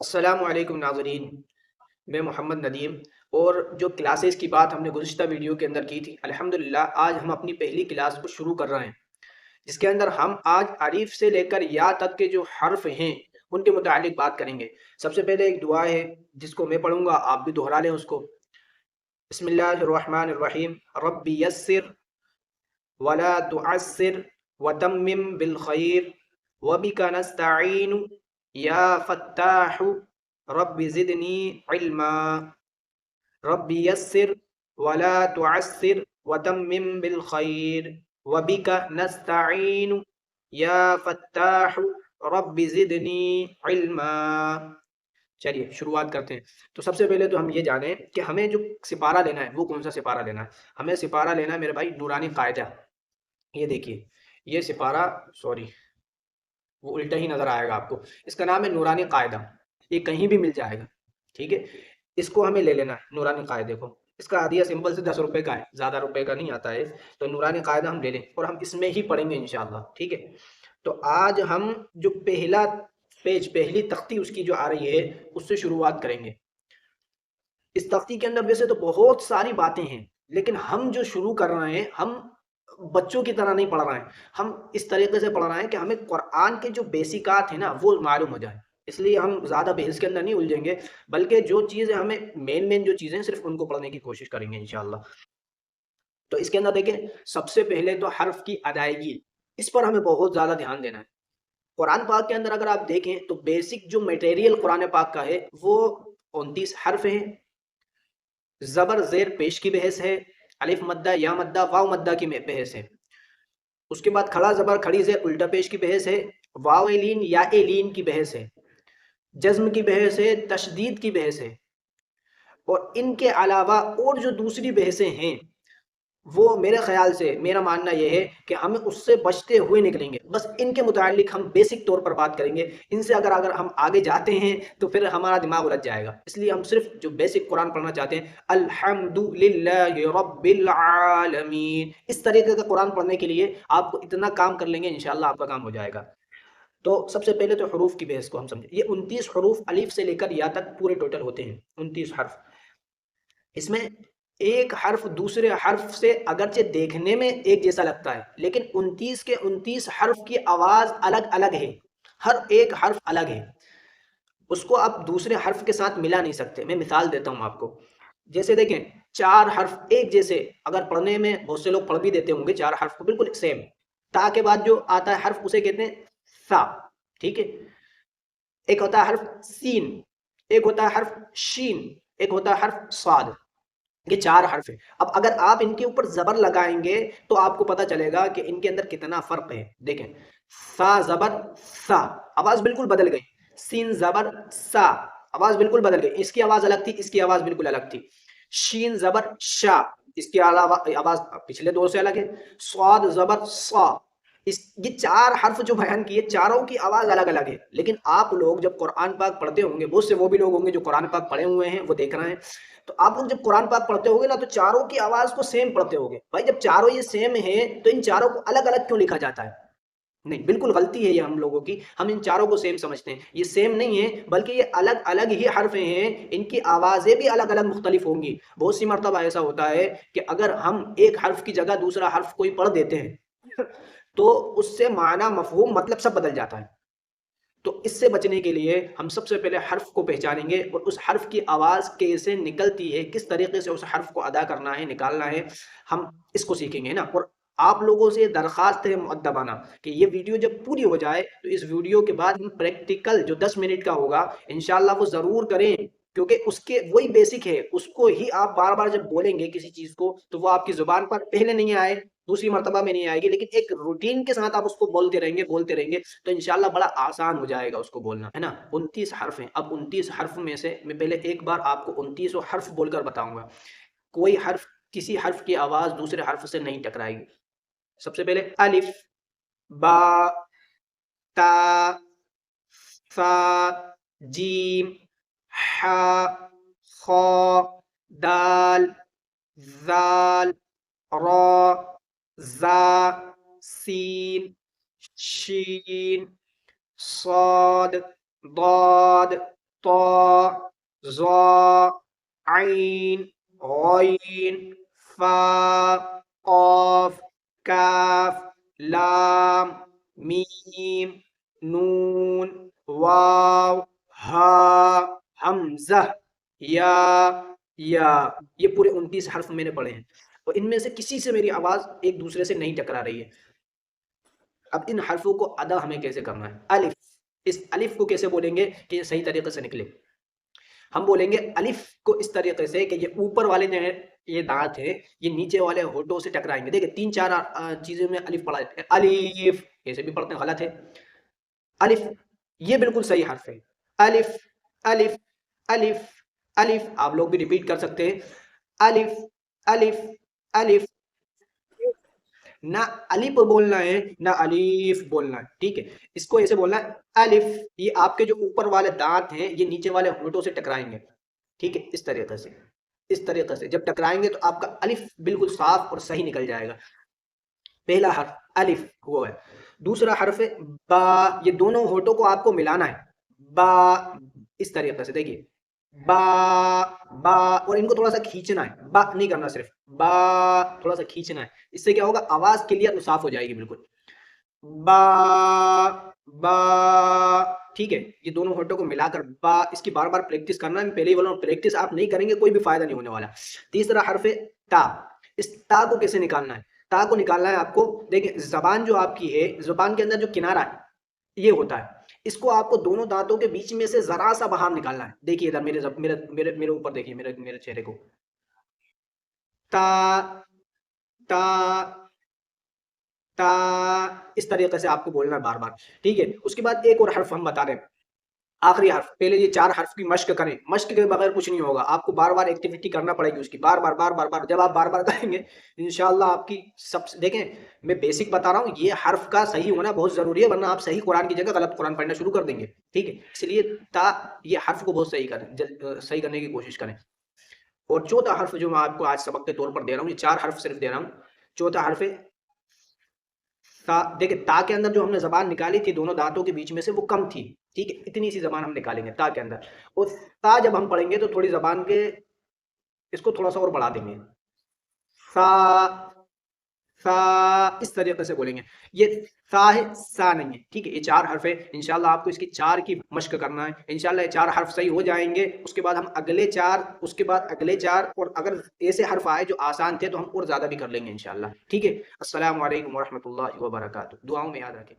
السلام علیکم ناظرین، میں محمد ندیم اور جو کلاسز کی بات ہم نے گزشتہ ویڈیو کے اندر کی تھی، الحمدللہ آج ہم اپنی پہلی کلاس کو شروع کر رہے ہیں، جس کے اندر ہم آج الف سے لے کر یا تک کے جو حرف ہیں ان کے متعلق بات کریں گے۔ سب سے پہلے ایک دعا ہے جس کو میں پڑھوں گا، آپ بھی دہرا لیں اس کو۔ بسم اللہ الرحمن الرحیم۔ رب یسر ولا تعسر وتمم بالخیر وبک نستعین یا فتاح رب زدنی علما۔ رب یسر ولا تعسر وتمم بالخیر وبک نستعین یا فتاح رب زدنی علما۔ چلیے شروعات کرتے ہیں۔ تو سب سے پہلے تو ہم یہ جانیں کہ ہمیں جو سپارہ لینا ہے وہ کون سا سپارہ لینا ہے۔ ہمیں سپارہ لینا ہے میرے بھائی نورانی قاعدہ۔ یہ دیکھیے، یہ سپارہ وہ الٹا ہی نظر آئے گا آپ کو، اس کا نام ہے نورانی قاعدہ، یہ کہیں بھی مل جائے گا، ٹھیک ہے۔ اس کو ہمیں لے لینا ہے نورانی قاعدے کو۔ اس کا عادیہ سمپل سے 10 روپے کا ہے، زیادہ روپے کا نہیں آتا ہے، تو نورانی قاعدہ ہم لے لیں اور ہم اس میں ہی پڑھیں گے انشاءاللہ، ٹھیک ہے۔ تو آج ہم جو پہلا پیج، پہلی تختی اس کی جو آ رہی ہے اس سے شروعات کریں گے۔ اس تختی کے اندر ویسے تو بہت ساری باتیں ہیں، لیکن ہم جو شروع کر رہے ہیں ہم بچوں کی طرح نہیں پڑھ رہے ہیں، ہم اس طریقے سے پڑھ رہے ہیں کہ ہمیں قرآن کے جو بیسکات ہیں نا وہ معلوم ہو جائے، اس لیے ہم زیادہ بحث کے اندر نہیں الجھیں گے، بلکہ جو چیزیں ہمیں مین جو چیزیں صرف ان کو پڑھنے کی کوشش کریں گے انشاءاللہ۔ تو اس کے اندر دیکھیں، سب سے پہلے تو حرف کی ادائیگی، اس پر ہمیں بہت زیادہ دھیان دینا ہے۔ قرآن پاک کے اندر اگر آپ دیکھیں تو بیسک جو میٹیریل قرآن پاک کا ہے وہ 29 حرف ہیں، زبر زیر پیش کی بحث ہے، الف مدہ یا مدہ واو مدہ کی بحث ہے، اس کے بعد کھڑا زبر کھڑی زیر الٹا پیش کی بحث ہے، واو لین یا لین کی بحث ہے، جزم کی بحث ہے، تشدید کی بحث ہے، اور ان کے علاوہ اور جو دوسری بحثیں ہیں وہ میرے خیال سے میرا ماننا یہ ہے کہ ہمیں اس سے بچتے ہوئے نکلیں گے، بس ان کے متعلق ہم بیسک طور پر بات کریں گے۔ ان سے اگر ہم آگے جاتے ہیں تو پھر ہمارا دماغ الجھ جائے گا، اس لیے ہم صرف جو بیسک قرآن پڑھنا چاہتے ہیں، الحمد للہ رب العالمین، اس طریقے کا قرآن پڑھنے کے لیے آپ کو اتنا کام کر لیں گے انشاءاللہ آپ کا کام ہو جائے گا۔ تو سب سے پہلے تو حروف کی بحث کو ہم سمجھیں، یہ 29 حروف الف سے لے کر یا تک پورے ٹوٹل ہوتے ہیں، 29 حرف۔ اس میں ایک حرف دوسرے حرف سے اگرچہ دیکھنے میں ایک جیسا لگتا ہے، لیکن 29 کے 29 حرف کی آواز الگ الگ ہے، ہر ایک حرف الگ ہے، اس کو آپ دوسرے حرف کے ساتھ ملا نہیں سکتے۔ میں مثال دیتا ہوں آپ کو، جیسے دیکھیں 4 حرف ایک جیسے اگر پڑھنے میں بہت سے لوگ پڑھ بھی دیتے ہوں گے 4 حرف کو بالکل سیم، تا کے بعد جو آتا ہے حرف اسے کہتے ہیں سا، ٹھیک ہے۔ ایک ہوتا ہے حرف سین، ایک ہوتا ہے حرف شین، ایک ہوتا ہے حرف صاد، یہ 4 حرف ہیں۔ اب اگر آپ ان کے اوپر زبر لگائیں گے تو آپ کو پتہ چلے گا کہ ان کے اندر کتنا فرق ہے۔ دیکھیں، سا زبر سا، آواز بالکل بدل گئی، سین زبر سا، آواز بالکل بدل گئی، اس کی آواز الگ تھی، اس کی آواز بالکل الگ تھی۔ شین زبر شا، اس کی علاوہ آواز پچھلے دو سے الگ ہے۔ صاد زبر صا، یہ 4 حرف جو بیان کیے چاروں کی آواز الگ الگ ہے، لیکن آپ لوگ جب قرآن پاک پڑھتے ہوں گے، بہت سے وہ بھی لوگ ہوں گے جو قرآن پاک پڑھے ہوئے ہیں وہ دیکھ رہے ہیں، تو آپ لوگ جب قرآن پاک پڑھتے ہوگے نا تو چاروں کی آواز کو سیم پڑھتے ہوگے۔ بھائی جب چاروں یہ سیم ہیں تو ان چاروں کو الگ الگ کیوں لکھا جاتا ہے؟ نہیں، بالکل غلطی ہے یہ ہم لوگوں کی، ہم ان چاروں کو سیم سمجھتے ہیں، یہ سیم نہیں ہے بلکہ یہ الگ الگ ہی حرف ہیں، ان کی آوازیں بھی الگ الگ مختلف ہوں گی۔ بہت سی مرتبہ ایسا ہوتا ہے کہ اگر ہم ایک حرف کی جگہ دوسرا حرف کوئی پڑھ دیتے ہیں تو اس سے معنی مفہوم مطلب سب بدل جاتا ہے۔ تو اس سے بچنے کے لیے ہم سب سے پہلے حرف کو پہچانیں گے اور اس حرف کی آواز کیسے نکلتی ہے، کس طریقے سے اس حرف کو ادا کرنا ہے، نکالنا ہے، ہم اس کو سیکھیں گے نا۔ اور آپ لوگوں سے درخواست ہے مؤدبانہ کہ یہ ویڈیو جب پوری ہو جائے تو اس ویڈیو کے بعد ہم پریکٹیکل جو 10 منٹ کا ہوگا انشاءاللہ وہ ضرور کریں، کیونکہ اس کے وہی بیسک ہے، اس کو ہی آپ بار بار جب بولیں گے کسی چیز کو تو وہ آپ کی زبان پر پہلے نہیں آئے، دوسری مرتبہ میں نہیں آئے گی، لیکن ایک روٹین کے ساتھ آپ اس کو بولتے رہیں گے تو انشاءاللہ بڑا آسان ہو جائے گا اس کو بولنا، ہے نا۔ 29 حرف ہیں، اب 29 حرف میں سے میں پہلے ایک بار آپ کو 29 حرف بول کر بتاؤں گا، کوئی حرف کسی حرف کی آواز دوسرے حرف سے نہیں ٹکرائے گی۔ سب سے پہلے الف، با، تا، ثا، جیم، حا، خا، دال، ذال، را، زا، سین، شین، صاد، ضاد، طا ظا عین غین فا قاف کاف لام میم نون واو ہا حمزہ یا یہ پورے 29 حرف میں نے پڑھے ہیں اور ان میں سے کسی سے میری آواز ایک دوسرے سے نہیں ٹکرا رہی ہے. اب ان حرفوں کو ادا ہمیں کیسے کرنا ہے؟ الف، اس الف کو کیسے بولیں گے کہ یہ صحیح طریقے سے نکلے؟ ہم بولیں گے الف کو اس طریقے سے کہ یہ اوپر والے جو ہے یہ دانت ہے یہ نیچے والے ہونٹوں سے ٹکرائیں گے. دیکھیں 3-4 چیزوں میں الف پڑھا جاتا ہے. الف ایسے بھی پڑھتے ہیں، غلط ہے. الف یہ بالکل صحیح حرف ہے. الف الف الف الف آپ لوگ بھی ریپیٹ کر سکتے ہیں. الف الف الف، نہ الف بولنا ہے نہ الف بولنا ہے. ٹھیک ہے، اس کو ایسے بولنا ہے الف. یہ آپ کے جو اوپر والے دانت ہیں یہ نیچے والے ہونٹوں سے ٹکرائیں گے. ٹھیک ہے، اس طریقے سے، اس طریقے سے جب ٹکرائیں گے تو آپ کا الف بالکل صاف اور صحیح نکل جائے گا. پہلا حرف الف وہ ہے. دوسرا حرف ہے با. یہ دونوں ہونٹوں کو آپ کو ملانا ہے. با اس طریقے سے دیکھیے با با، اور ان کو تھوڑا سا کھینچنا ہے. با نہیں کرنا، صرف با تھوڑا سا کھینچنا ہے. اس سے کیا ہوگا؟ آواز کلیئر اور صاف ہو جائے گی بالکل. با با. ٹھیک ہے، یہ دونوں ہونٹوں کو ملا کر با. اس کی بار بار پریکٹس کرنا ہے. پہلے ہی بولا پریکٹس آپ نہیں کریں گے کوئی بھی فائدہ نہیں ہونے والا. تیسرا حرف ہے تا. اس تا کو کیسے نکالنا ہے؟ تا کو نکالنا ہے آپ کو، دیکھیں زبان جو آپ کی ہے، زبان کے اندر جو کنارہ ہے یہ ہوتا ہے، اس کو آپ کو دونوں دانتوں کے بیچ میں سے ذرا سا باہر نکالنا ہے. دیکھیے ادھر میرے اوپر دیکھیے، میرے چہرے کو. تا تا تا اس طریقے سے آپ کو بولنا ہے بار بار. ٹھیک ہے، اس کے بعد ایک اور حرف ہم بتا رہے ہیں، آخری حرف. پہلے یہ 4 حرف کی مشق کریں. مشق کے بغیر کچھ نہیں ہوگا، آپ کو بار بار ایکٹیویٹی کرنا پڑے گی اس کی، بار بار بار بار بار. جب آپ بار بار کریں گے انشاءاللہ آپ کی سب سے، دیکھیں میں بیسک بتا رہا ہوں، یہ حرف کا صحیح ہونا بہت ضروری ہے، ورنہ آپ صحیح قرآن کی جگہ غلط قرآن پڑھنا شروع کر دیں گے. ٹھیک ہے، اس لیے تا یہ حرف کو بہت صحیح کریں، صحیح کرنے کی کوشش کریں. اور چوتھا حرف جو میں آپ کو آج سبق کے طور پر دے رہا ہوں، یہ 4 حرف صرف دے رہا ہوں. چوتھا حرف ہے تا. دیکھیں تا کے اندر جو ہم نے زبان نکالی تھی دونوں دانتوں کے بیچ میں سے وہ کم تھی. ٹھیک ہے، اتنی سی زبان ہم نکالیں گے تا کے اندر. اور تا جب ہم پڑھیں گے تو تھوڑی زبان کے اس کو تھوڑا سا اور بڑھا دیں گے. سا سا اس طریقے سے بولیں گے. یہ سا ہے، سا نہیں ہے. ٹھیک ہے، یہ 4 حرف ہے. انشاءاللہ آپ کو اس کی 4 کی مشق کرنا ہے. انشاءاللہ یہ 4 حرف صحیح ہو جائیں گے، اس کے بعد ہم اگلے 4، اس کے بعد اگلے 4، اور اگر ایسے حرف آئے جو آسان تھے تو ہم اور زیادہ بھی کر لیں گے انشاءاللہ. ٹھیک ہے، السلام علیکم ورحمۃ اللہ وبرکاتہ. دعاؤں میں یاد رکھیں.